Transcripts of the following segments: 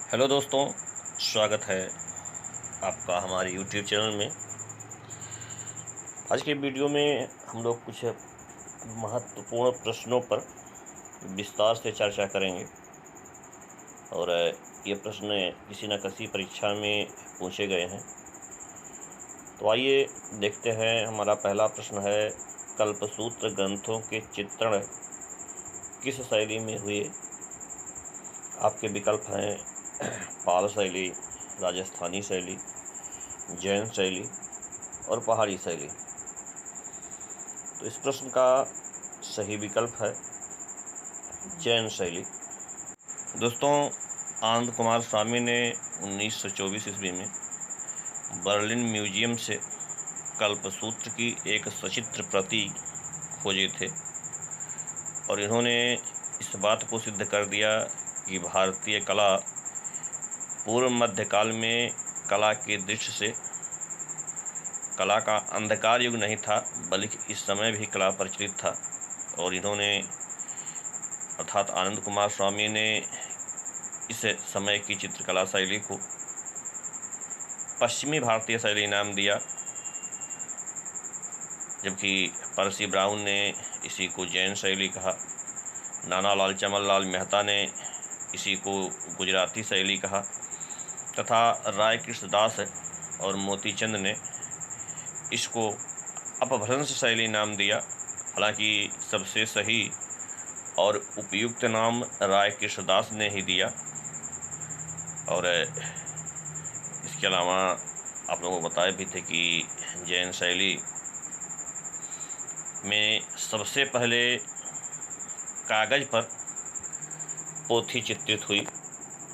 Hello दोस्तों, स्वागत है आपका हमारे YouTube चैनल में। आज के वीडियो में हम लोग कुछ महत्वपूर्ण प्रश्नों पर विस्तार से चर्चा करेंगे और ये प्रश्न किसी न किसी परीक्षा में पूछे गए हैं। तो आइए देखते हैं। हमारा पहला प्रश्न है, कल्पसूत्र ग्रंथों के चित्रण किस शैली में हुए? आपके विकल्प हैं पाल शैली, राजस्थानी शैली, जैन शैली और पहाड़ी शैली। तो इस प्रश्न का सही विकल्प है जैन शैली। दोस्तों, आनंद कुमार स्वामी ने 1924 ईस्वी में बर्लिन म्यूजियम से कल्पसूत्र की एक सचित्र प्रति खोजे थे और इन्होंने इस बात को सिद्ध कर दिया कि भारतीय कला पूर्व मध्यकाल में कला के दृश्य से कला का अंधकार युग नहीं था, बल्कि इस समय भी कला प्रचलित था। और इन्होंने अर्थात आनंद कुमार स्वामी ने इस समय की चित्रकला शैली को पश्चिमी भारतीय शैली नाम दिया, जबकि पर्सी ब्राउन ने इसी को जैन शैली कहा। नानालाल चमनलाल मेहता ने इसी को गुजराती शैली कहा तथा राय कृष्णदास और मोतीचंद ने इसको अपभ्रंश शैली नाम दिया। हालांकि सबसे सही और उपयुक्त नाम राय कृष्णदास ने ही दिया। और इसके अलावा आप लोगों को बताए भी थे कि जैन शैली में सबसे पहले कागज़ पर पोथी चित्रित हुई।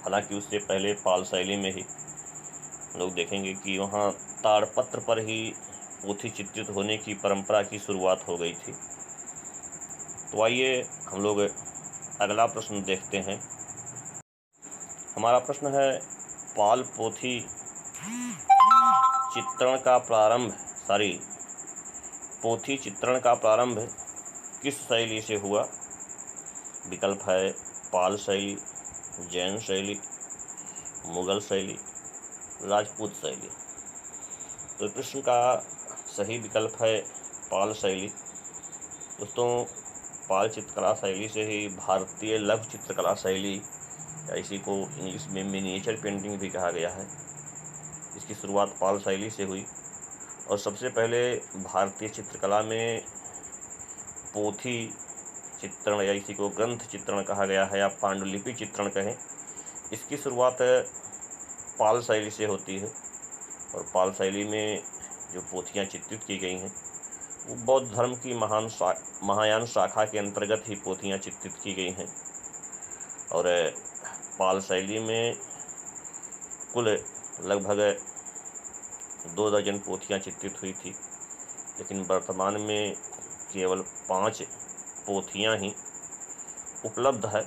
हालांकि उससे पहले पाल शैली में ही लोग देखेंगे कि वहाँ ताड़पत्र पर ही पोथी चित्रित होने की परंपरा की शुरुआत हो गई थी। तो आइए हम लोग अगला प्रश्न देखते हैं। हमारा प्रश्न है, पाल पोथी चित्रण का प्रारंभ पोथी चित्रण का प्रारंभ किस शैली से हुआ? विकल्प है पाल शैली, जैन शैली, मुगल शैली, राजपूत शैली। तो प्रश्न का सही विकल्प है पाल शैली। दोस्तों, पाल चित्रकला शैली से ही भारतीय लघु चित्रकला शैली, या इसी को इंग्लिश में मिनिएचर पेंटिंग भी कहा गया है, इसकी शुरुआत पाल शैली से हुई। और सबसे पहले भारतीय चित्रकला में पोथी चित्रण, या इसी को ग्रंथ चित्रण कहा गया है, या पांडुलिपि चित्रण कहें, इसकी शुरुआत पाल शैली से होती है। और पाल शैली में जो पोथियाँ चित्रित की गई हैं वो बौद्ध धर्म की महायान शाखा के अंतर्गत ही पोथियाँ चित्रित की गई हैं। और पाल शैली में कुल लगभग 2 दर्जन पोथियाँ चित्रित हुई थी, लेकिन वर्तमान में केवल 5 पोथियाँ ही उपलब्ध है।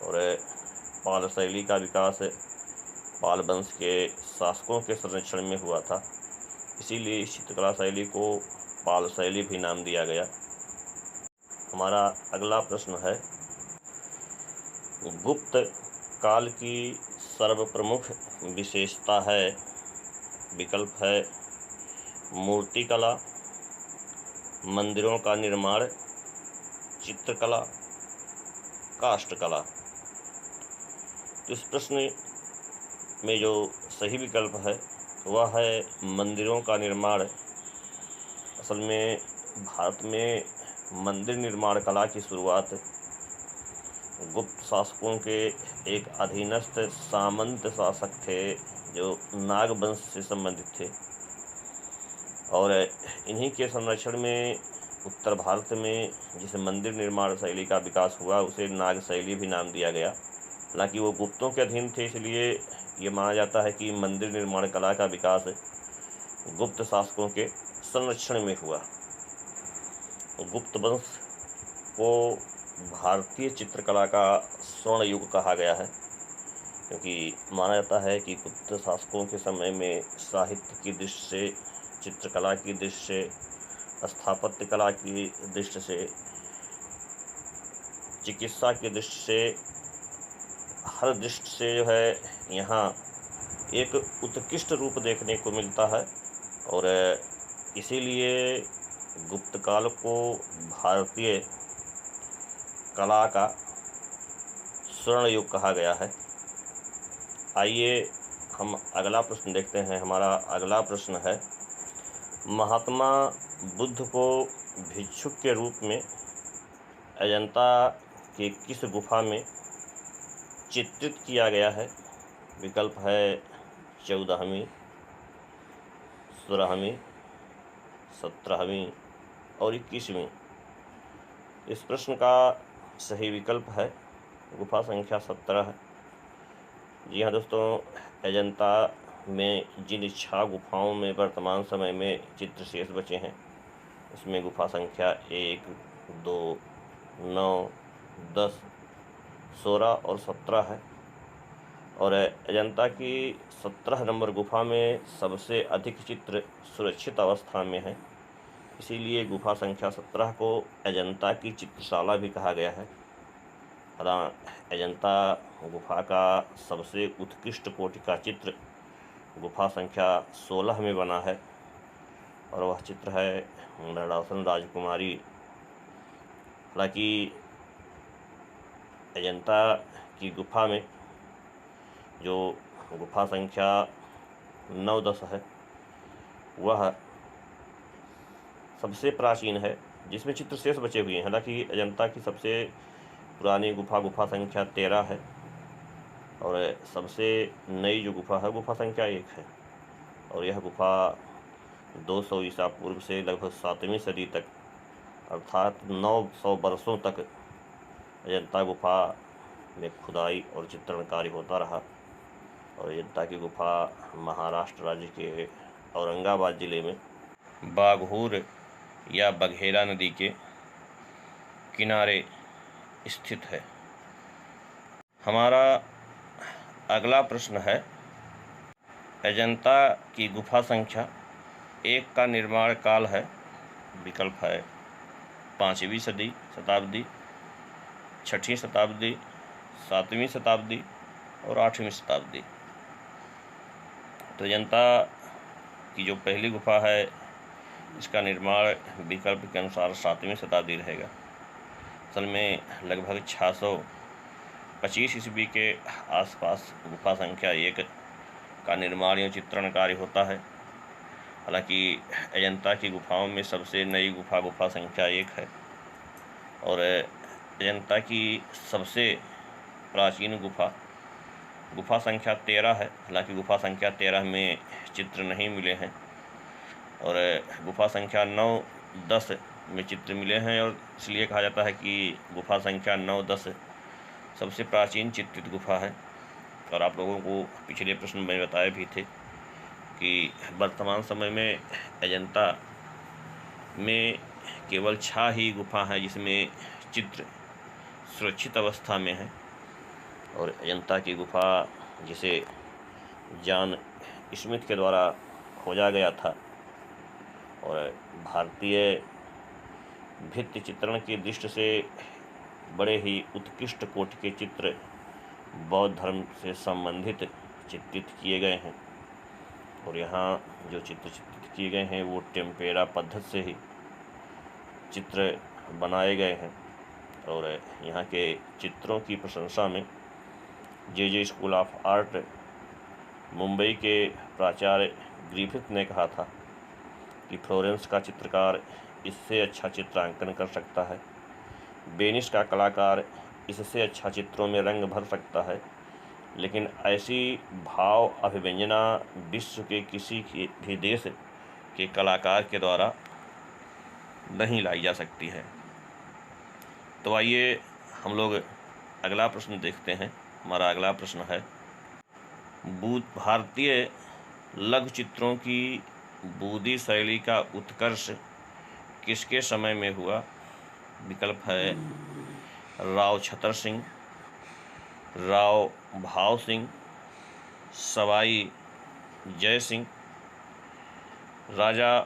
और पाल शैली का विकास पाल वंश के शासकों के संरक्षण में हुआ था, इसीलिए इस चित्रकला शैली को पाल शैली भी नाम दिया गया। हमारा अगला प्रश्न है, गुप्त काल की सर्वप्रमुख विशेषता है? विकल्प है मूर्तिकला, मंदिरों का निर्माण, चित्रकला, काष्ठकला। तो इस प्रश्न में जो सही विकल्प है वह है मंदिरों का निर्माण। असल में भारत में मंदिर निर्माण कला की शुरुआत गुप्त शासकों के एक अधीनस्थ सामंत शासक थे जो नाग वंश से संबंधित थे। और इन्हीं के संरक्षण में उत्तर भारत में जिस मंदिर निर्माण शैली का विकास हुआ उसे नाग शैली भी नाम दिया गया। हालांकि वो गुप्तों के अधीन थे, इसलिए ये माना जाता है कि मंदिर निर्माण कला का विकास गुप्त शासकों के संरक्षण में हुआ। गुप्त वंश को भारतीय चित्रकला का स्वर्ण युग कहा गया है, क्योंकि माना जाता है कि गुप्त शासकों के समय में साहित्य की दृष्टि से, चित्रकला की दृष्टि से, स्थापत्य कला की दृष्टि से, चिकित्सा की दृष्टि से हर दृष्टि से जो है यहाँ एक उत्कृष्ट रूप देखने को मिलता है और इसीलिए गुप्त काल को भारतीय कला का स्वर्ण युग कहा गया है। आइए हम अगला प्रश्न देखते हैं। हमारा अगला प्रश्न है, महात्मा बुद्ध को भिक्षुक के रूप में अजंता के किस गुफा में चित्रित किया गया है? विकल्प है 14वीं, 16वीं, 17वीं और 21वीं। इस प्रश्न का सही विकल्प है गुफा संख्या 17 है। जी हाँ दोस्तों, अजंता में जिन 6 गुफाओं में वर्तमान समय में चित्र शेष बचे हैं, इसमें गुफा संख्या 1, 2, 9, 10, 16 और 17 है। और अजंता की 17 नंबर गुफा में सबसे अधिक चित्र सुरक्षित अवस्था में है, इसीलिए गुफा संख्या 17 को अजंता की चित्रशाला भी कहा गया है। अजंता गुफा का सबसे उत्कृष्ट कोटि का चित्र गुफा संख्या 16 में बना है और वह चित्र है मृणासन राजकुमारी। हालांकि अजंता की गुफा में जो गुफा संख्या 9-10 है वह सबसे प्राचीन है, जिसमें चित्र शेष बचे हुए हैं। हालांकि अजंता की सबसे पुरानी गुफा संख्या 13 है और सबसे नई जो गुफा है गुफा संख्या 1 है। और यह गुफा 200 ईसा पूर्व से लगभग 7वीं सदी तक अर्थात 900 वर्षों तक अजंता गुफा में खुदाई और चित्रण कार्य होता रहा। और अजंता की गुफा महाराष्ट्र राज्य के औरंगाबाद ज़िले में बाघूर या बघेला नदी के किनारे स्थित है। हमारा अगला प्रश्न है, अजंता की गुफा संख्या 1 का निर्माण काल है। विकल्प है 5वीं शताब्दी, 6वीं शताब्दी, 7वीं शताब्दी और 8वीं शताब्दी। तो अजंता की जो पहली गुफा है इसका निर्माण विकल्प के अनुसार 7वीं शताब्दी रहेगा। असल में लगभग 625 ईस्वी के आसपास गुफा संख्या 1 का निर्माण या चित्रण कार्य होता है। हालांकि अजंता की गुफाओं में सबसे नई गुफा संख्या 1 है और अजंता की सबसे प्राचीन गुफा संख्या 13 है। हालांकि गुफा संख्या 13 में चित्र नहीं मिले हैं और गुफा संख्या 9-10 में चित्र मिले हैं और इसलिए कहा जाता है कि गुफा संख्या 9-10 सबसे प्राचीन चित्रित गुफा है। और आप लोगों को पिछले प्रश्न में बताए भी थे कि वर्तमान समय में अजंता में केवल 6 ही गुफा हैं जिसमें चित्र सुरक्षित अवस्था में है। और अजंता की गुफा जिसे जॉन स्मिथ के द्वारा खोजा गया था और भारतीय भित्ति चित्रण की दृष्टि से बड़े ही उत्कृष्ट कोटि के चित्र बौद्ध धर्म से संबंधित चित्रित किए गए हैं। और यहाँ जो चित्र चित्रित किए गए हैं वो टेम्पेरा पद्धति से ही चित्र बनाए गए हैं। और यहाँ के चित्रों की प्रशंसा में जे स्कूल ऑफ आर्ट मुंबई के प्राचार्य ग्रिफिथ ने कहा था कि फ्लोरेंस का चित्रकार इससे अच्छा चित्रांकन कर सकता है, वेनिस का कलाकार इससे अच्छा चित्रों में रंग भर सकता है, लेकिन ऐसी भाव अभिव्यंजना विश्व के किसी भी देश के कलाकार के द्वारा नहीं लाई जा सकती है। तो आइए हम लोग अगला प्रश्न देखते हैं। हमारा अगला प्रश्न है, भारतीय लघु चित्रों की बूदी शैली का उत्कर्ष किसके समय में हुआ? विकल्प है राव छतर सिंह, राव भाव सिंह, सवाई जय सिंह, राजा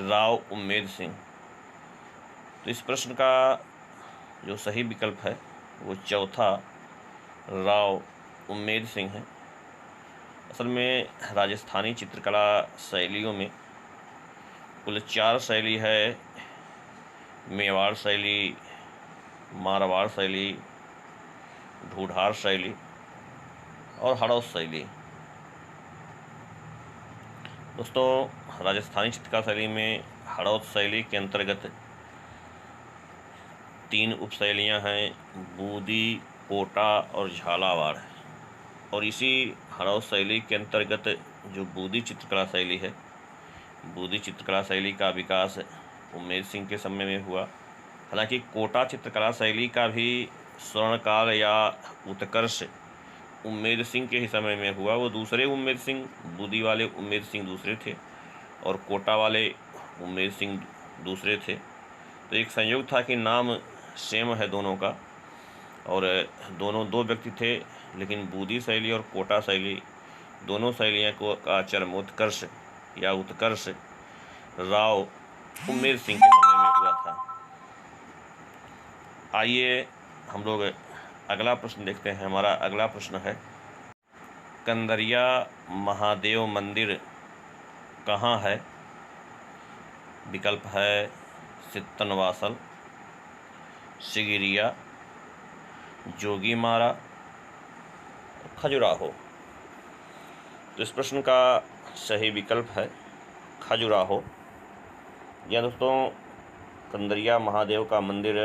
राव उम्मेद सिंह। तो इस प्रश्न का जो सही विकल्प है वो चौथा राव उम्मेद सिंह हैं। असल में राजस्थानी चित्रकला शैलियों में कुल 4 शैली है। मेवाड़ शैली, मारवाड़ शैली, ढूढ़ार शैली और हड़ौत शैली। दोस्तों, राजस्थानी चित्रकला शैली में हड़ौत शैली के अंतर्गत 3 उपशैलियाँ हैं, बूदी, कोटा और झालावाड़। और इसी हड़ौत शैली के अंतर्गत जो बूदी चित्रकला शैली है, बूदी चित्रकला शैली का विकास उम्मेद सिंह के समय में हुआ। हालांकि कोटा चित्रकला शैली का भी स्वर्णकाल या उत्कर्ष उम्मेद सिंह के ही समय में हुआ। वो दूसरे उम्मेद सिंह, बूदी वाले उम्मेद सिंह दूसरे थे और कोटा वाले उम्मेद सिंह दूसरे थे। तो एक संयोग था कि नाम सेम है दोनों का, और दोनों 2 व्यक्ति थे, लेकिन बूदी शैली और कोटा शैली दोनों शैलियाँ का चरमोत्कर्ष या उत्कर्ष राव उम्मेद सिंह के समय में हुआ था। आइए हम लोग अगला प्रश्न देखते हैं। हमारा अगला प्रश्न है, कंदरिया महादेव मंदिर कहाँ है? विकल्प है सित्तनवासल, सिगिरिया, जोगीमारा, खजुराहो। तो इस प्रश्न का सही विकल्प है खजुराहो। यह दोस्तों, कंदरिया महादेव का मंदिर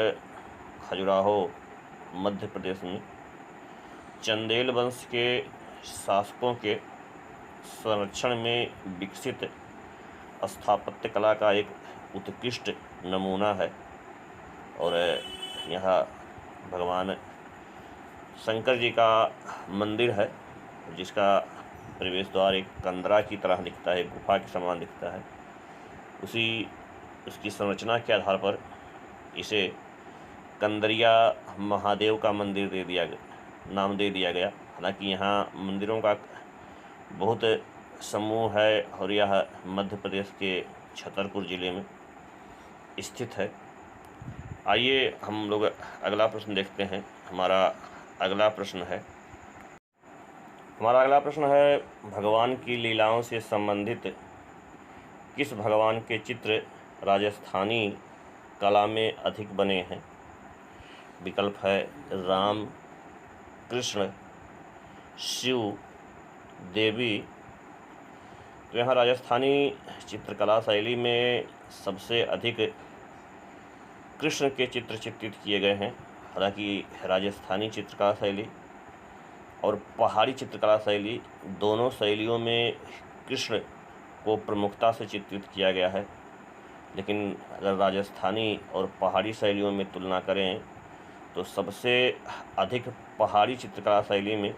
खजुराहो मध्य प्रदेश में चंदेल वंश के शासकों के संरक्षण में विकसित स्थापत्य कला का एक उत्कृष्ट नमूना है। और यहाँ भगवान शंकर जी का मंदिर है, जिसका प्रवेश द्वार एक कंदरा की तरह दिखता है, गुफा के समान दिखता है। उसकी संरचना के आधार पर इसे कंदरिया महादेव का मंदिर नाम दे दिया गया। हालांकि यहाँ मंदिरों का बहुत समूह है और यह मध्य प्रदेश के छतरपुर ज़िले में स्थित है। आइए हम लोग अगला प्रश्न देखते हैं। हमारा अगला प्रश्न है, भगवान की लीलाओं से संबंधित किस भगवान के चित्र राजस्थानी कला में अधिक बने हैं? विकल्प है राम, कृष्ण, शिव, देवी। तो यहाँ राजस्थानी चित्रकला शैली में सबसे अधिक कृष्ण के चित्र चित्रित किए गए हैं। हालांकि राजस्थानी चित्रकला शैली और पहाड़ी चित्रकला शैली दोनों शैलियों में कृष्ण को प्रमुखता से चित्रित किया गया है, लेकिन अगर राजस्थानी और पहाड़ी शैलियों में तुलना करें तो सबसे अधिक पहाड़ी चित्रकला शैली में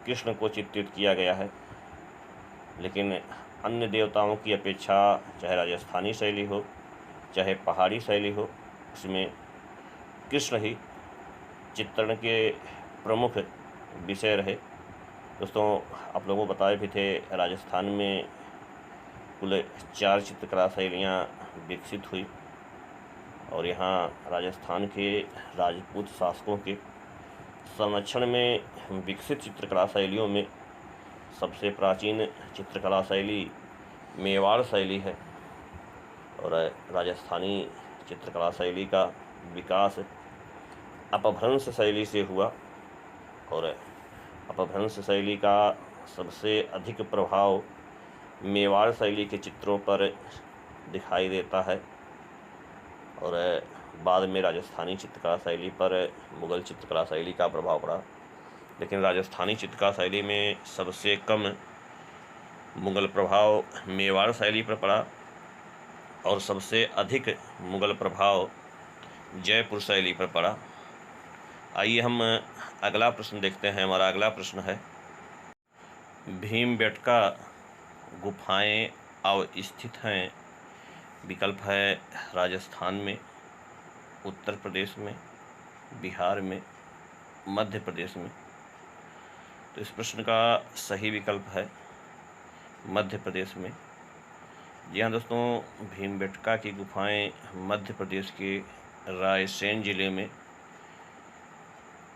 कृष्ण को चित्रित किया गया है। लेकिन अन्य देवताओं की अपेक्षा चाहे राजस्थानी शैली हो चाहे पहाड़ी शैली हो, इसमें कृष्ण ही चित्रण के प्रमुख विषय रहे। दोस्तों, आप लोगों को बताए भी थे, राजस्थान में कुल 4 चित्रकला शैलियाँ विकसित हुई और यहाँ राजस्थान के राजपूत शासकों के संरक्षण में विकसित चित्रकला शैलियों में सबसे प्राचीन चित्रकला शैली मेवाड़ शैली है। और राजस्थानी चित्रकला शैली का विकास अपभ्रंश शैली से हुआ और अपभ्रंश शैली का सबसे अधिक प्रभाव मेवाड़ शैली के चित्रों पर दिखाई देता है। और बाद में राजस्थानी चित्रकला शैली पर मुग़ल चित्रकला शैली का प्रभाव पड़ा, लेकिन राजस्थानी चित्रकला शैली में सबसे कम मुग़ल प्रभाव मेवाड़ शैली पर पड़ा और सबसे अधिक मुग़ल प्रभाव जयपुर शैली पर पड़ा। आइए हम अगला प्रश्न देखते हैं। हमारा अगला प्रश्न है, भीमबेटका गुफाएं अवस्थित हैं? विकल्प है राजस्थान में, उत्तर प्रदेश में, बिहार में, मध्य प्रदेश में। तो इस प्रश्न का सही विकल्प है मध्य प्रदेश में। जी हाँ दोस्तों, भीमबेटका की गुफाएं मध्य प्रदेश के रायसेन ज़िले में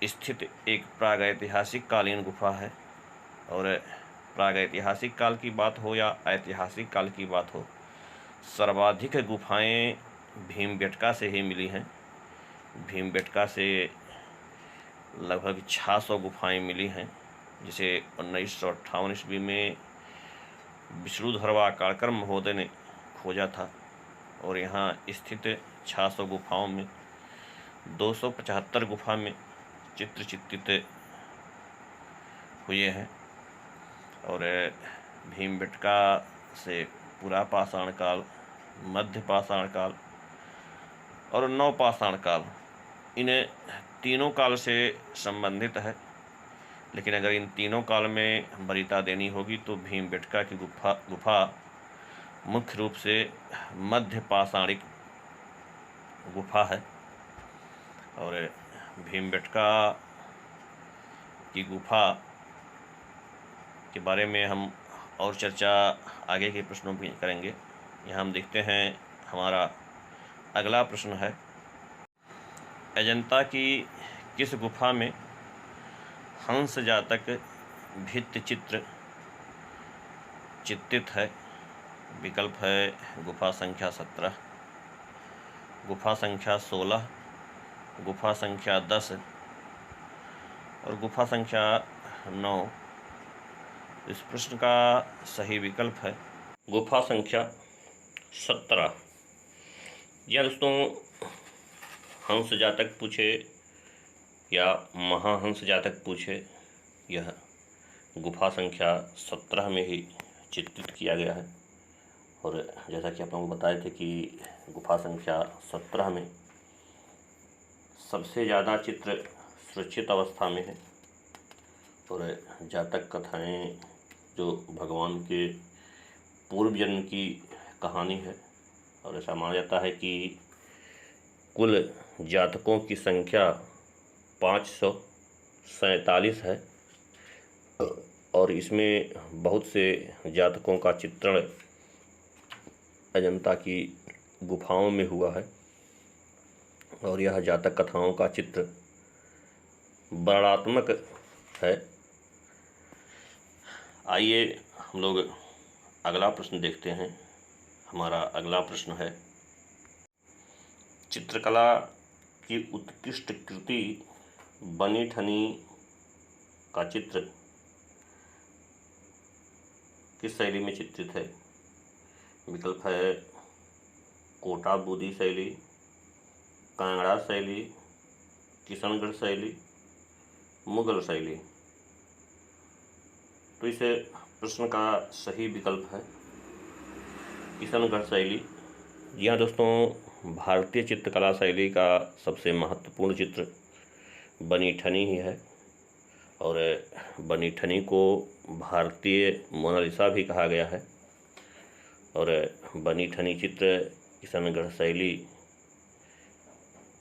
स्थित एक प्रागैतिहासिक कालीन गुफा है। और प्रागैतिहासिक काल की बात हो या ऐतिहासिक काल की बात हो, सर्वाधिक गुफाएं भीमबेटका से ही मिली हैं। भीमबेटका से लगभग 600 गुफाएं मिली हैं, जिसे 1958 ईस्वी में विष्णुधर वाकाड़कर महोदय ने खोजा था। और यहाँ स्थित 600 गुफाओं में 275 गुफा में चित्र चित्रित हुए हैं। और भीमबेटका से पुरा पाषाण काल, मध्य पाषाण काल और नवपाषाण काल, इन तीनों काल से संबंधित है। लेकिन अगर इन तीनों काल में वरीयता देनी होगी तो भीमबेटका की गुफा मुख्य रूप से मध्य पाषाणिक गुफा है। और भीमबेटका की गुफा के बारे में हम और चर्चा आगे के प्रश्नों में करेंगे। यहाँ हम देखते हैं, हमारा अगला प्रश्न है, अजंता की किस गुफा में हंस जातक भित्ति चित्र चित्रित है? विकल्प है गुफा संख्या 17, गुफा संख्या 16, गुफा संख्या 10 और गुफा संख्या 9। इस प्रश्न का सही विकल्प है गुफा संख्या 17। या दोस्तों, हंस जातक पूछे या महाहंस जातक पूछे, यह गुफा संख्या 17 में ही चित्रित किया गया है। और जैसा कि आप लोगों को बताए थे कि गुफा संख्या 17 में सबसे ज़्यादा चित्र सुरक्षित अवस्था में है। और जातक कथाएं जो भगवान के पूर्व जन्म की कहानी है। और ऐसा माना जाता है कि कुल जातकों की संख्या 547 है। और इसमें बहुत से जातकों का चित्रण अजंता की गुफाओं में हुआ है। और यह जातक कथाओं का चित्र वर्णनात्मक है। आइए हम लोग अगला प्रश्न देखते हैं। हमारा अगला प्रश्न है, चित्रकला की उत्कृष्ट कृति बनी ठनी का चित्र किस शैली में चित्रित है? विकल्प है कोटा बूदी शैली, कांगड़ा शैली, किशनगढ़ शैली, मुगल शैली। तो इस प्रश्न का सही विकल्प है किशनगढ़ शैली। यह दोस्तों भारतीय चित्रकला शैली का सबसे महत्वपूर्ण चित्र बनी ठनी ही है। और बनी ठनी को भारतीय मोनालिसा भी कहा गया है। और बनी ठनी चित्र किशनगढ़ शैली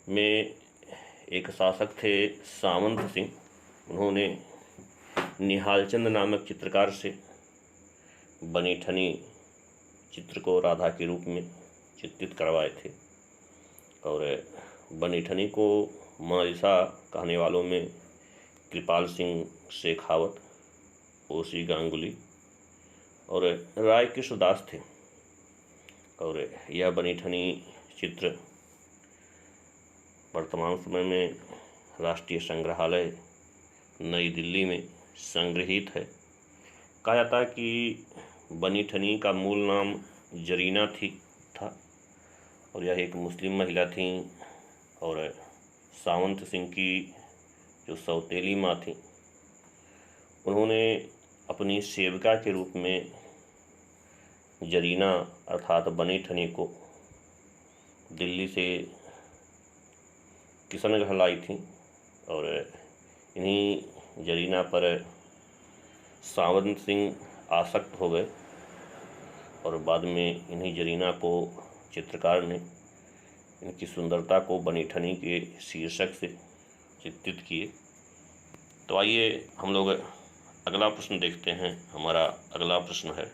में एक शासक थे सावंत सिंह। उन्होंने निहालचंद नामक चित्रकार से बनी ठनी चित्र को राधा के रूप में चित्रित करवाए थे। और बनी ठनी को मोनालिसा कहने वालों में कृपाल सिंह शेखावत, ओसी गांगुली और राय कृष्णदास थे। और यह बनी ठनी चित्र वर्तमान समय में राष्ट्रीय संग्रहालय नई दिल्ली में संग्रहित है। कहा जाता है कि बनी ठनी का मूल नाम जरीना था। और यह एक मुस्लिम महिला थी। और सावंत सिंह की जो सौतेली माँ थी, उन्होंने अपनी सेविका के रूप में जरीना अर्थात बनी ठनी को दिल्ली से किशनगढ़ लाई थी। और इन्हीं जरीना पर सावंत सिंह आसक्त हो गए। और बाद में इन्हीं जरीना को चित्रकार ने इनकी सुंदरता को बनी ठनी के शीर्षक से चित्रित किए। तो आइए हम लोग अगला प्रश्न देखते हैं। हमारा अगला प्रश्न है,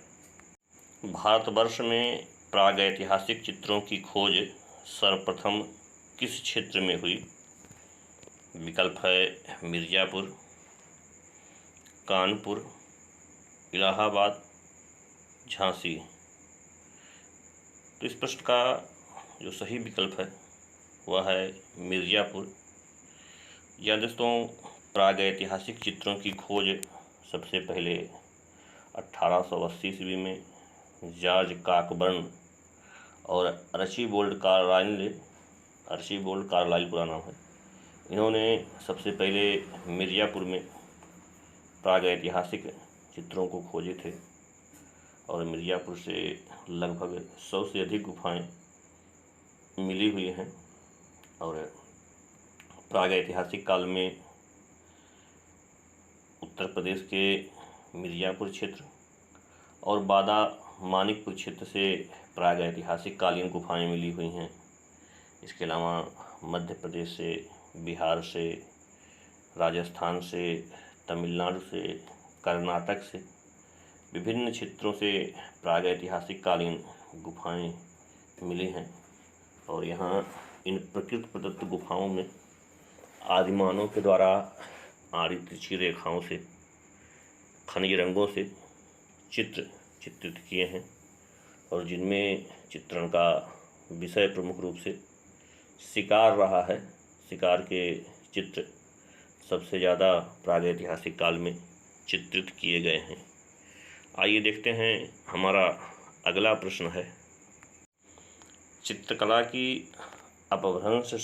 भारतवर्ष में प्रागैतिहासिक चित्रों की खोज सर्वप्रथम किस क्षेत्र में हुई? विकल्प है मिर्ज़ापुर, कानपुर, इलाहाबाद, झांसी। तो इस प्रश्न का जो सही विकल्प है वह है मिर्ज़ापुर। या दोस्तों, प्रागैतिहासिक चित्रों की खोज सबसे पहले 1880 ईस्वी में जॉर्ज कॉकबर्न और अर्चीबाल्ड कार्लाइल पूरा नाम है, इन्होंने सबसे पहले मिर्ज़ापुर में प्रागैतिहासिक चित्रों को खोजे थे। और मिर्ज़ापुर से लगभग 100 से अधिक गुफाएं मिली हुई हैं। और प्रागैतिहासिक काल में उत्तर प्रदेश के मिर्ज़ापुर क्षेत्र और बादा मानिकपुर क्षेत्र से प्रागैतिहासिक कालीन गुफाएं मिली हुई हैं। इसके अलावा मध्य प्रदेश से, बिहार से, राजस्थान से, तमिलनाडु से, कर्नाटक से, विभिन्न क्षेत्रों से प्रागैतिहासिक कालीन गुफाएं मिली हैं। और यहाँ इन प्रकृति प्रदत्त गुफाओं में आदिमानव के द्वारा आड़ी तिरछी रेखाओं से, खनिज रंगों से चित्र चित्रित किए हैं। और जिनमें चित्रण का विषय प्रमुख रूप से शिकार रहा है। शिकार के चित्र सबसे ज़्यादा प्रागैतिहासिक काल में चित्रित किए गए हैं। आइए देखते हैं, हमारा अगला प्रश्न है, चित्रकला की अपभ्रंश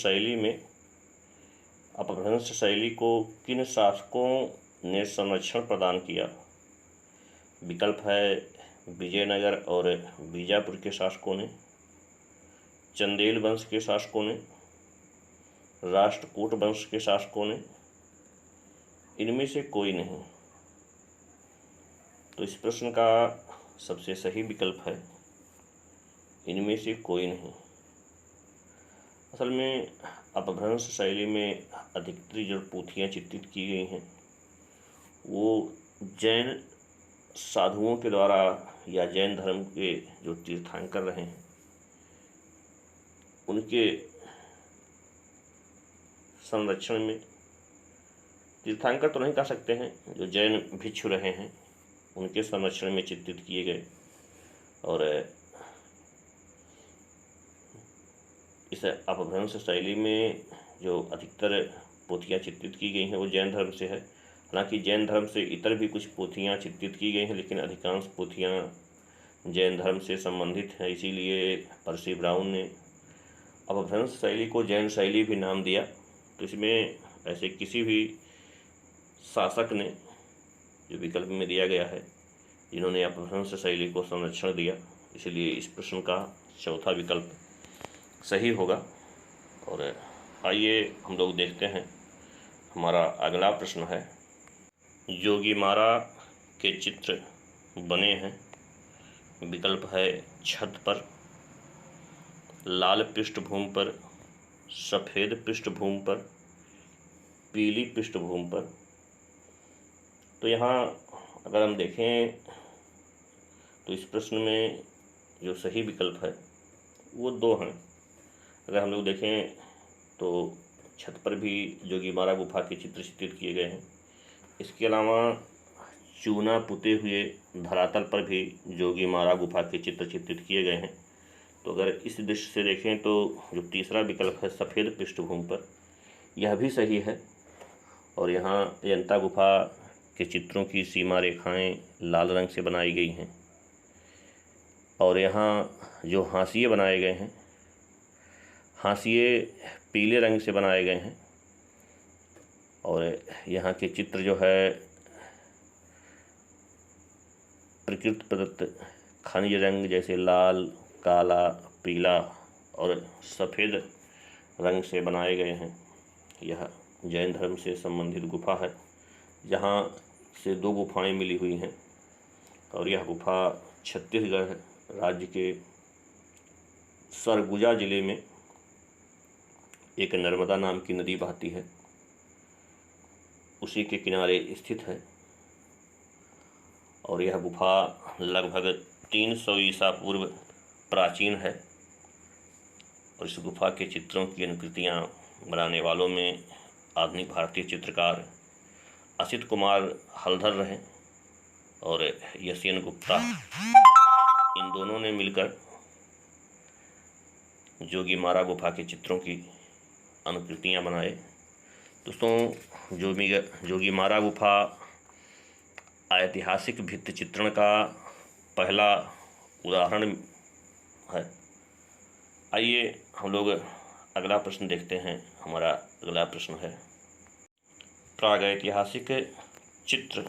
शैली को किन शासकों ने संरक्षण प्रदान किया? विकल्प है विजयनगर और बीजापुर के शासकों ने, चंदेल वंश के शासकों ने, राष्ट्रकूट वंश के शासकों ने, इनमें से कोई नहीं। तो इस प्रश्न का सबसे सही विकल्प है इनमें से कोई नहीं। असल में अपभ्रंश शैली में अधिकतर जो पोथियाँ चित्रित की गई हैं वो जैन साधुओं के द्वारा या जैन धर्म के जो तीर्थंकर रहे हैं उनके संरक्षण में, तीर्थंकर तो नहीं कह सकते हैं, जो जैन भिक्षु रहे हैं उनके संरक्षण में चित्रित किए गए। और इस अपभ्रंश शैली में जो अधिकतर पोथियाँ चित्रित की गई हैं वो जैन धर्म से है। हालांकि जैन धर्म से इतर भी कुछ पोथियाँ चित्रित की गई हैं, लेकिन अधिकांश पोथियाँ जैन धर्म से संबंधित हैं। इसीलिए पर्सी ब्राउन ने अपभ्रंश शैली को जैन शैली भी नाम दिया। तो इसमें ऐसे किसी भी शासक ने, जो विकल्प में दिया गया है, जिन्होंने अपभ्रंश शैली को संरक्षण दिया, इसलिए इस प्रश्न का चौथा विकल्प सही होगा। और आइए हम लोग देखते हैं, हमारा अगला प्रश्न है, जोगीमारा के चित्र बने हैं। विकल्प है छत पर, लाल पृष्ठभूमि पर, सफ़ेद पृष्ठभूमि पर, पीली पृष्ठभूमि पर। तो यहाँ अगर हम देखें तो इस प्रश्न में जो सही विकल्प है वो दो हैं। अगर हम लोग देखें तो छत पर भी जोगीमारा गुफा के चित्र चित्रित किए गए हैं। इसके अलावा चूना पुते हुए धरातल पर भी जोगीमारा गुफा के चित्र चित्रित किए गए हैं। तो अगर इस दृष्टि से देखें तो जो तीसरा विकल्प है सफ़ेद पृष्ठभूमि पर, यह भी सही है। और यहाँ अजंता गुफा के चित्रों की सीमा रेखाएं लाल रंग से बनाई गई हैं। और यहाँ जो हाशिए बनाए गए हैं, हाशिए पीले रंग से बनाए गए हैं। और यहाँ के चित्र जो है प्रकृति प्रदत्त खनिज रंग जैसे लाल, काला, पीला और सफ़ेद रंग से बनाए गए हैं। यह जैन धर्म से संबंधित गुफा है, जहाँ से दो गुफाएं मिली हुई हैं। और यह गुफा छत्तीसगढ़ राज्य के सरगुजा जिले में एक नर्मदा नाम की नदी बहती है, उसी के किनारे स्थित है। और यह गुफा लगभग 300 ईसा पूर्व प्राचीन है। और इस गुफा के चित्रों की अनुकृतियाँ बनाने वालों में आधुनिक भारतीय चित्रकार असित कुमार हलधर रहे और यशयन गुप्ता, इन दोनों ने मिलकर जोगीमारा गुफा के चित्रों की अनुकृतियाँ बनाए। दोस्तों, जोगीमारा गुफा ऐतिहासिक भित्ति चित्रण का पहला उदाहरण है। आइए हम लोग अगला प्रश्न देखते हैं। हमारा अगला प्रश्न है, प्रागैतिहासिक चित्र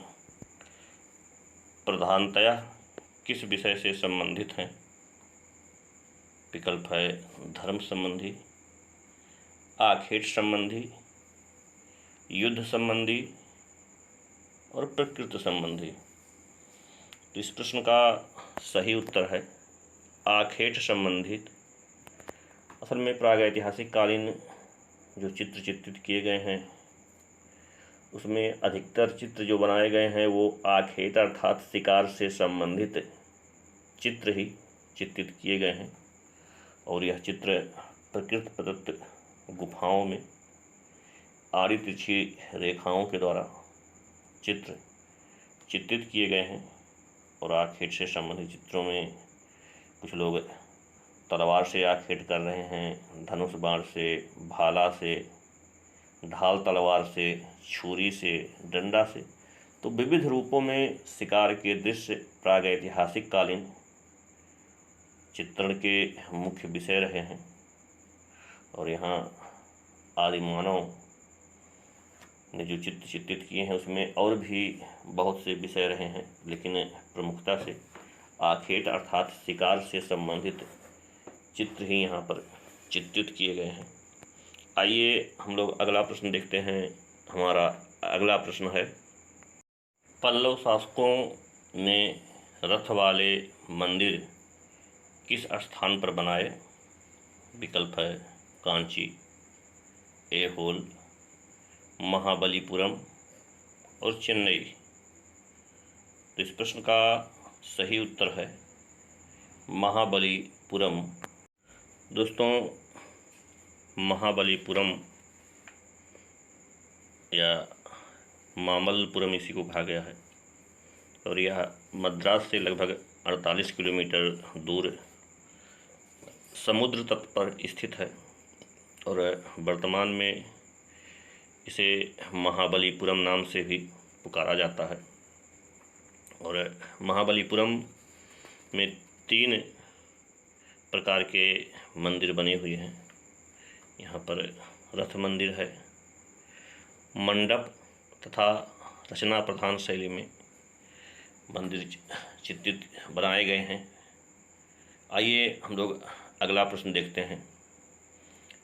प्रधानतया किस विषय से संबंधित हैं? विकल्प है धर्म संबंधी, आखेट संबंधी, युद्ध संबंधी और प्रकृति संबंधी। तो इस प्रश्न का सही उत्तर है आखेट संबंधित। असल में प्रागैतिहासिक कालीन जो चित्र चित्रित किए गए हैं उसमें अधिकतर चित्र जो बनाए गए हैं वो आखेट अर्थात शिकार से संबंधित चित्र ही चित्रित किए गए हैं और यह चित्र प्रकृति प्रदत्त गुफाओं में आड़ी तिरछी रेखाओं के द्वारा चित्र चित्रित किए गए हैं। और आखेट से संबंधित चित्रों में कुछ लोग तलवार से आखेट कर रहे हैं, धनुष बाण से, भाला से, ढाल तलवार से, छुरी से, डंडा से। तो विविध रूपों में शिकार के दृश्य प्रागैतिहासिक कालीन चित्रण के मुख्य विषय रहे हैं। और यहाँ आदि मानव ने जो चित्र चित्रित किए हैं उसमें और भी बहुत से विषय रहे हैं, लेकिन प्रमुखता से आखेट अर्थात शिकार से संबंधित चित्र ही यहाँ पर चित्रित किए गए हैं। आइए हम लोग अगला प्रश्न देखते हैं। हमारा अगला प्रश्न है, पल्लव शासकों ने रथ वाले मंदिर किस स्थान पर बनाए? विकल्प है कांची, ऐहोल, महाबलीपुरम और चेन्नई। तो इस प्रश्न का सही उत्तर है महाबलीपुरम। दोस्तों, महाबलीपुरम या मामल्लपुरम इसी को कहा गया है और यह मद्रास से लगभग 48 किलोमीटर दूर समुद्र तट पर स्थित है और वर्तमान में इसे महाबलीपुरम नाम से भी पुकारा जाता है। और महाबलीपुरम में 3 प्रकार के मंदिर बने हुए हैं। यहाँ पर रथ मंदिर है, मंडप तथा रचना प्रधान शैली में मंदिर चित्रित बनाए गए हैं। आइए हम लोग अगला प्रश्न देखते हैं।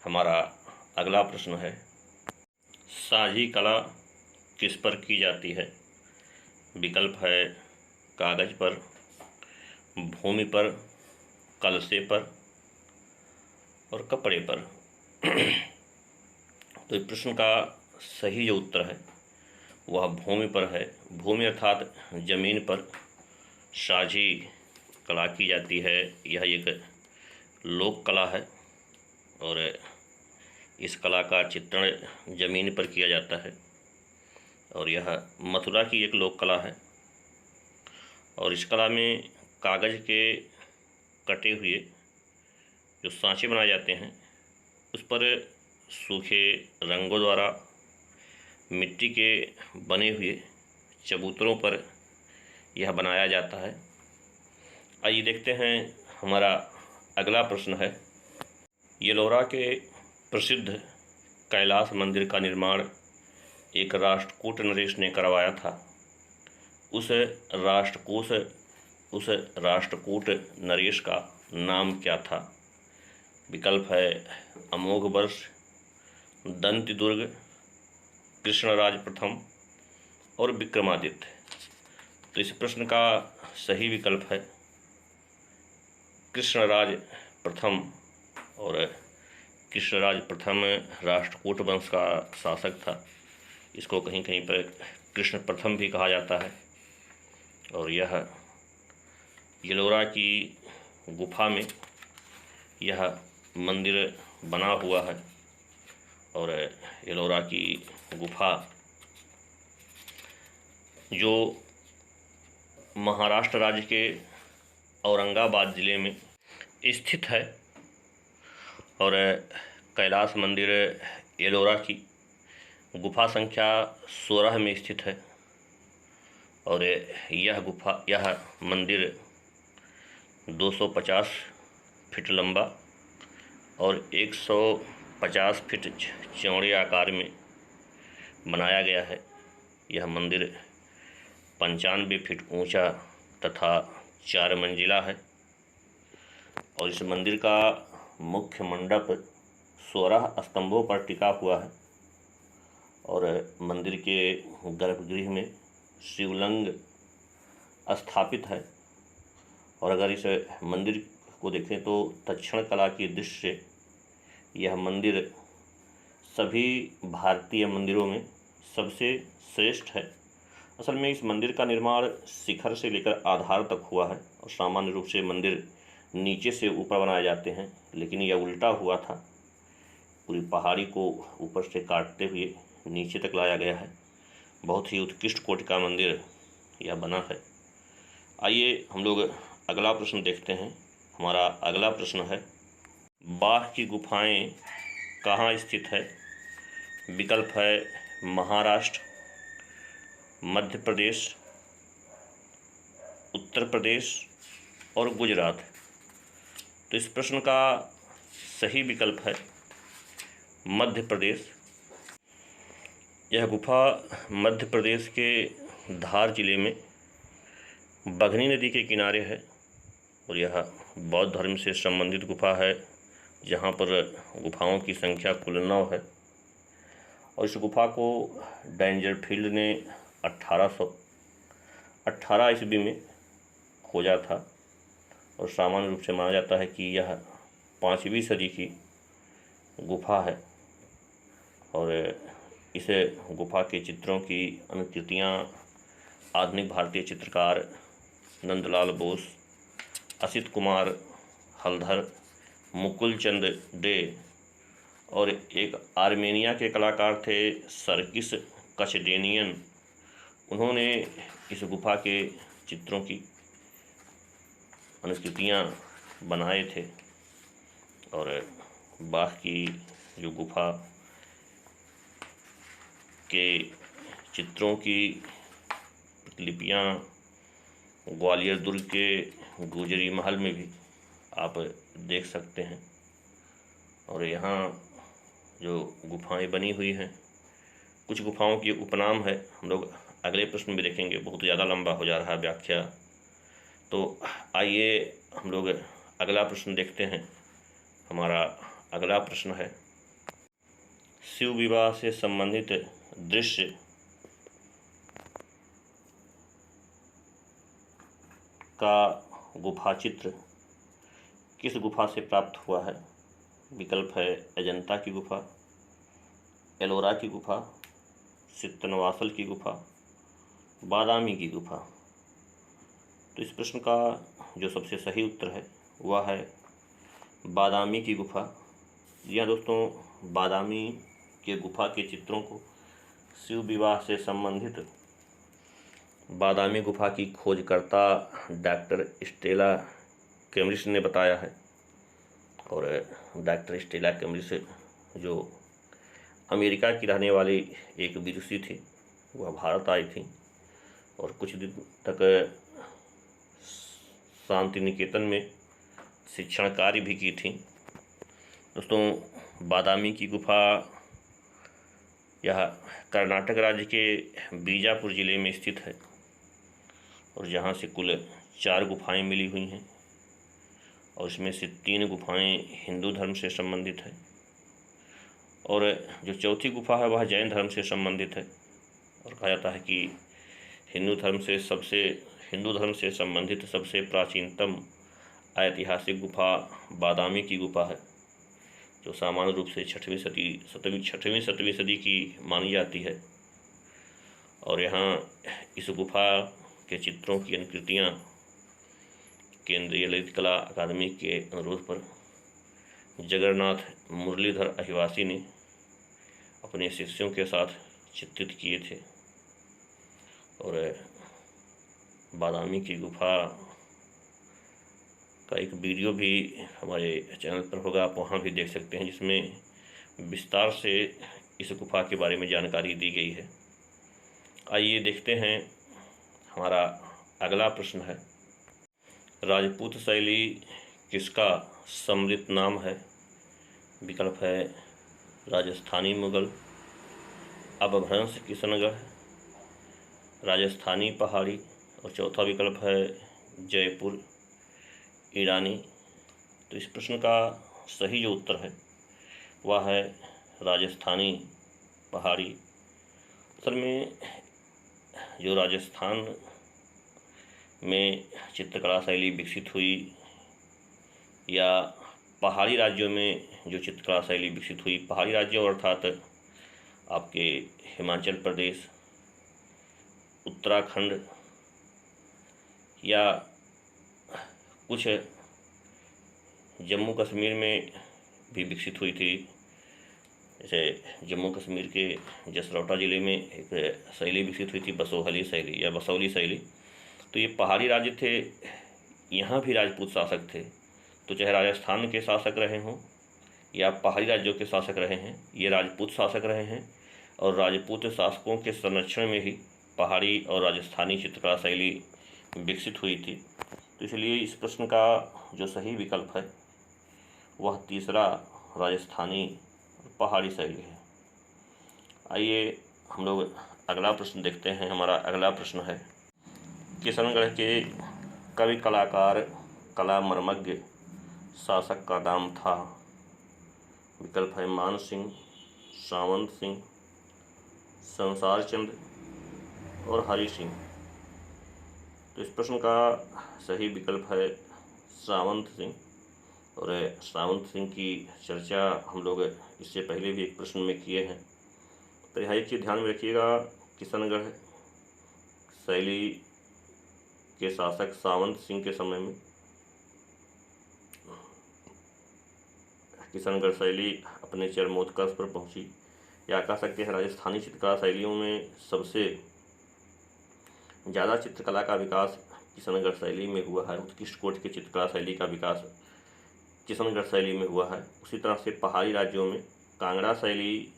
हमारा अगला प्रश्न है, साझी कला किस पर की जाती है? विकल्प है कागज पर, भूमि पर, कलसे पर और कपड़े पर। तो इस प्रश्न का सही जो उत्तर है वह भूमि पर है। भूमि अर्थात जमीन पर साझी कला की जाती है। यह एक लोक कला है और इस कला का चित्रण जमीन पर किया जाता है और यह मथुरा की एक लोक कला है। और इस कला में कागज़ के कटे हुए जो सांचे बनाए जाते हैं उस पर सूखे रंगों द्वारा मिट्टी के बने हुए चबूतरों पर यह बनाया जाता है। आइए देखते हैं। हमारा अगला प्रश्न है, येलोरा के प्रसिद्ध कैलाश मंदिर का निर्माण एक राष्ट्रकूट नरेश ने करवाया था। उस राष्ट्रकूट नरेश का नाम क्या था? विकल्प है अमोघ वर्ष, दंतिदुर्ग, कृष्णराज प्रथम और विक्रमादित्य। तो इस प्रश्न का सही विकल्प है कृष्णराज प्रथम। और कृष्णराज प्रथम राष्ट्रकूट वंश का शासक था। इसको कहीं कहीं पर कृष्ण प्रथम भी कहा जाता है। और यह येलोरा की गुफा में यह मंदिर बना हुआ है और एलोरा की गुफा जो महाराष्ट्र राज्य के औरंगाबाद ज़िले में स्थित है और कैलाश मंदिर एलोरा की गुफा संख्या 16 में स्थित है। और यह मंदिर 250 फीट लंबा और 150 फीट चौड़े आकार में बनाया गया है। यह मंदिर 95 फीट ऊंचा तथा 4 मंजिला है और इस मंदिर का मुख्य मंडप 16 स्तंभों पर टिका हुआ है और मंदिर के गर्भगृह में शिवलिंग स्थापित है। और अगर इस मंदिर को देखें तो दक्षिण कला की दृष्टि से यह मंदिर सभी भारतीय मंदिरों में सबसे श्रेष्ठ है। असल में इस मंदिर का निर्माण शिखर से लेकर आधार तक हुआ है और सामान्य रूप से मंदिर नीचे से ऊपर बनाए जाते हैं, लेकिन यह उल्टा हुआ था। पूरी पहाड़ी को ऊपर से काटते हुए नीचे तक लाया गया है। बहुत ही उत्कृष्ट कोटि का मंदिर यह बना है। आइए हम लोग अगला प्रश्न देखते हैं। हमारा अगला प्रश्न है, बाघ की गुफाएं कहाँ स्थित है? विकल्प है महाराष्ट्र, मध्य प्रदेश, उत्तर प्रदेश और गुजरात। तो इस प्रश्न का सही विकल्प है मध्य प्रदेश। यह गुफा मध्य प्रदेश के धार जिले में बघनी नदी के किनारे है और यह बौद्ध धर्म से संबंधित गुफा है, जहाँ पर गुफाओं की संख्या कुल 9 है। और इस गुफा को डेंजरफील्ड ने 1818 ईस्वी में खोजा था और सामान्य रूप से माना जाता है कि यह 5वीं सदी की गुफा है। और इस गुफा के चित्रों की अनुकृतियाँ आधुनिक भारतीय चित्रकार नंदलाल बोस, असित कुमार हलधर, मुकुल चंद डे और एक आर्मेनिया के कलाकार थे सर्किस कचडेनियन, उन्होंने इस गुफा के चित्रों की अनुकृतियाँ बनाए थे। और बाघ की जो गुफा के चित्रों की लिपियाँ ग्वालियर दुर्ग के गुजरी महल में भी आप देख सकते हैं। और यहाँ जो गुफाएं बनी हुई हैं, कुछ गुफाओं की उपनाम है, हम लोग अगले प्रश्न में देखेंगे। बहुत ज़्यादा लंबा हो जा रहा है व्याख्या, तो आइए हम लोग अगला प्रश्न देखते हैं। हमारा अगला प्रश्न है, शिव विवाह से संबंधित दृश्य का गुफा चित्र किस गुफा से प्राप्त हुआ है? विकल्प है अजंता की गुफा, एलोरा की गुफा, सित्तनवासल की गुफा, बादामी की गुफा। तो इस प्रश्न का जो सबसे सही उत्तर है वह है बादामी की गुफा। जी हाँ दोस्तों, बादामी के गुफा के चित्रों को शिव विवाह से संबंधित बादामी गुफा की खोजकर्ता डॉक्टर स्टेला कैमरिस ने बताया है। और डॉक्टर स्टेला कैमरिस जो अमेरिका की रहने वाली एक विदुषी थी, वह भारत आई थी और कुछ दिन तक शांति निकेतन में शिक्षण कार्य भी की थी। दोस्तों, बादामी की गुफा यह कर्नाटक राज्य के बीजापुर ज़िले में स्थित है और जहाँ से कुल 4 गुफाएं मिली हुई हैं और इसमें से 3 गुफाएं हिंदू धर्म से संबंधित है और जो चौथी गुफा है वह जैन धर्म से संबंधित है। और कहा जाता है कि हिंदू धर्म से संबंधित सबसे प्राचीनतम ऐतिहासिक गुफा बादामी की गुफा है, जो सामान्य रूप से 6वीं सदी की मानी जाती है। और यहाँ इस गुफा के चित्रों की अनुकृतियाँ केंद्रीय ललित कला अकादमी के अनुरोध पर जगन्नाथ मुरलीधर अहिवासी ने अपने शिष्यों के साथ चित्रित किए थे। और बादामी की गुफा का एक वीडियो भी हमारे चैनल पर होगा, आप वहाँ भी देख सकते हैं, जिसमें विस्तार से इस गुफा के बारे में जानकारी दी गई है। आइए देखते हैं, हमारा अगला प्रश्न है, राजपूत शैली किसका समृद्ध नाम है? विकल्प है राजस्थानी मुगल, अपभ्रंश किशनगढ़, राजस्थानी पहाड़ी, और चौथा विकल्प है जयपुर ईरानी। तो इस प्रश्न का सही जो उत्तर है वह है राजस्थानी पहाड़ी। असल में जो राजस्थान में चित्रकला शैली विकसित हुई, या पहाड़ी राज्यों में जो चित्रकला शैली विकसित हुई, पहाड़ी राज्यों अर्थात आपके हिमाचल प्रदेश, उत्तराखंड, या कुछ जम्मू कश्मीर में भी विकसित हुई थी। जैसे जम्मू कश्मीर के जसरोटा ज़िले में एक शैली विकसित हुई थी, बसोहली शैली या बसौली शैली। तो ये पहाड़ी राज्य थे, यहाँ भी राजपूत शासक थे। तो चाहे राजस्थान के शासक रहे हों या पहाड़ी राज्यों के शासक रहे हैं, ये राजपूत शासक रहे हैं। और राजपूत शासकों के संरक्षण में ही पहाड़ी और राजस्थानी चित्रकला शैली विकसित हुई थी। तो इसलिए इस प्रश्न का जो सही विकल्प है वह तीसरा राजस्थानी पहाड़ी शैली है। आइए हम लोग अगला प्रश्न देखते हैं। हमारा अगला प्रश्न है, किशनगढ़ के कवि कलाकार कला मर्मज्ञ शासक का नाम था? विकल्प है मान सिंह, सावंत सिंह, संसार चंद और हरि सिंह। तो इस प्रश्न का सही विकल्प है सावंत सिंह। और सावंत सिंह की चर्चा हम लोग इससे पहले भी एक प्रश्न में किए हैं। तो यह एक चीज़ ध्यान में रखिएगा, किशनगढ़ शैली के शासक सावंत सिंह के समय में किशनगढ़ शैली अपने चरमोत्कर्ष पर पहुंची, या कह सकते हैं राजस्थानी चित्रकला शैलियों में सबसे ज़्यादा चित्रकला का विकास किशनगढ़ शैली में हुआ है। उत्कृष्ट कोटि की चित्रकला शैली का विकास किशनगढ़ शैली में हुआ है। उसी तरह से पहाड़ी राज्यों में कांगड़ा शैली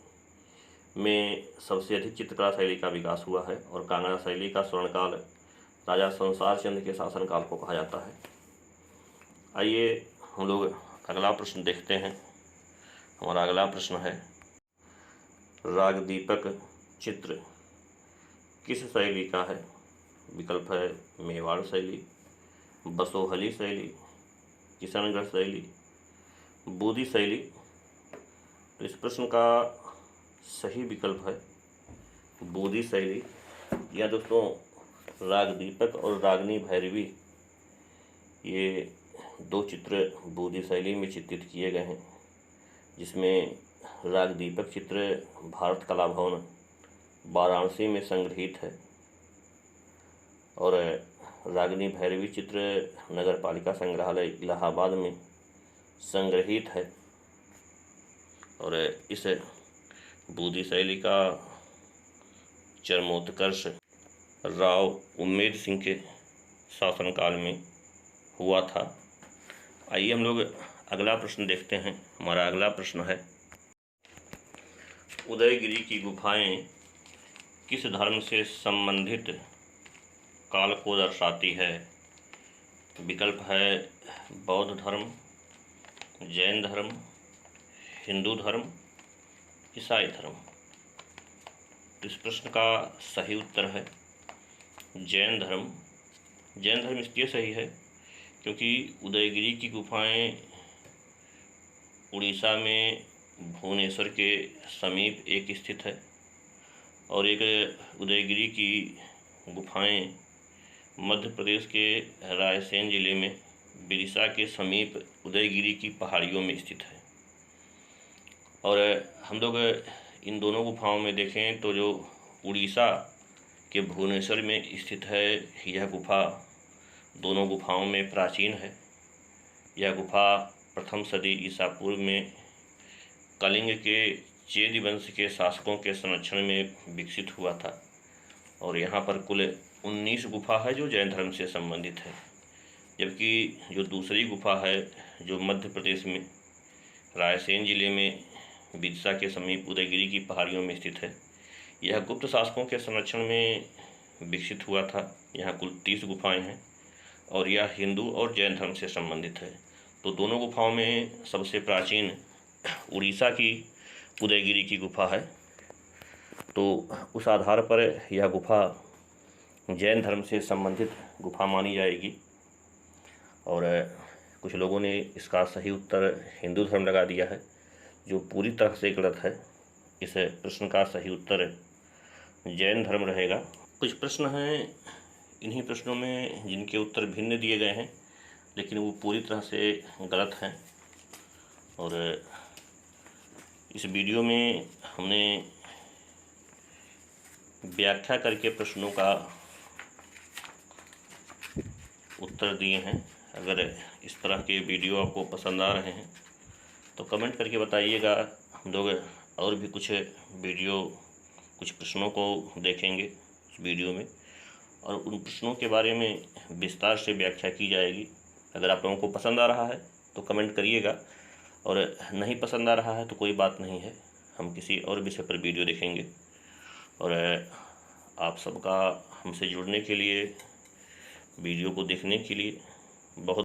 में सबसे अधिक चित्रकला शैली का विकास हुआ है। और कांगड़ा शैली का स्वर्णकाल राजा संसार चंद के शासनकाल को कहा जाता है। आइए हम लोग अगला प्रश्न देखते हैं। हमारा अगला प्रश्न है, राग दीपक चित्र किस शैली का है? विकल्प है मेवाड़ शैली, बसोहली शैली, किशनगढ़ शैली, बूदी शैली। तो इस प्रश्न का सही विकल्प है बूदी शैली। या दोस्तों, राग दीपक और रागनी भैरवी, ये दो चित्र बूदी शैली में चित्रित किए गए हैं, जिसमें राग दीपक चित्र भारत कला भवन वाराणसी में संग्रहित है, और रागनी भैरवी चित्र नगर पालिका संग्रहालय इलाहाबाद में संग्रहित है। और इस बूदी शैली का चरमोत्कर्ष राव उम्मेद सिंह के शासनकाल में हुआ था। आइए हम लोग अगला प्रश्न देखते हैं। हमारा अगला प्रश्न है, उदयगिरी की गुफाएं किस धर्म से संबंधित काल को दर्शाती है? विकल्प है बौद्ध धर्म, जैन धर्म, हिंदू धर्म, ईसाई धर्म। तो इस प्रश्न का सही उत्तर है जैन धर्म। जैन धर्म इसलिए सही है क्योंकि उदयगिरी की गुफाएं उड़ीसा में भुवनेश्वर के समीप एक स्थित है, और एक उदयगिरी की गुफाएं मध्य प्रदेश के रायसेन जिले में बिदिशा के समीप उदयगिरी की पहाड़ियों में स्थित है। और हम लोग इन दोनों गुफाओं में देखें तो जो उड़ीसा के भुवनेश्वर में स्थित है, यह गुफा दोनों गुफाओं में प्राचीन है। यह गुफा प्रथम सदी ईसा पूर्व में कलिंग के चेदी वंश के शासकों के संरक्षण में विकसित हुआ था और यहाँ पर कुल 19 गुफा है जो जैन धर्म से संबंधित है, जबकि जो दूसरी गुफा है जो मध्य प्रदेश में रायसेन जिले में विदिशा के समीप उदयगिरी की पहाड़ियों में स्थित है, यह गुप्त शासकों के संरक्षण में विकसित हुआ था। यहाँ कुल 30 गुफाएं हैं और यह हिंदू और जैन धर्म से संबंधित है। तो दोनों गुफाओं में सबसे प्राचीन उड़ीसा की उदयगिरी की गुफा है, तो उस आधार पर यह गुफा जैन धर्म से संबंधित गुफा मानी जाएगी। और कुछ लोगों ने इसका सही उत्तर हिंदू धर्म लगा दिया है, जो पूरी तरह से गलत है। इस प्रश्न का सही उत्तर जैन धर्म रहेगा। कुछ प्रश्न हैं, इन्हीं प्रश्नों में जिनके उत्तर भिन्न दिए गए हैं, लेकिन वो पूरी तरह से गलत हैं। और इस वीडियो में हमने व्याख्या करके प्रश्नों का उत्तर दिए हैं। अगर इस तरह के वीडियो आपको पसंद आ रहे हैं तो कमेंट करके बताइएगा। हम लोग और भी कुछ वीडियो, कुछ प्रश्नों को देखेंगे इस वीडियो में और उन प्रश्नों के बारे में विस्तार से व्याख्या की जाएगी। अगर आप लोगों को पसंद आ रहा है तो कमेंट करिएगा, और नहीं पसंद आ रहा है तो कोई बात नहीं है, हम किसी और विषय पर वीडियो देखेंगे। और आप सबका हमसे जुड़ने के लिए, वीडियो को देखने के लिए बहुत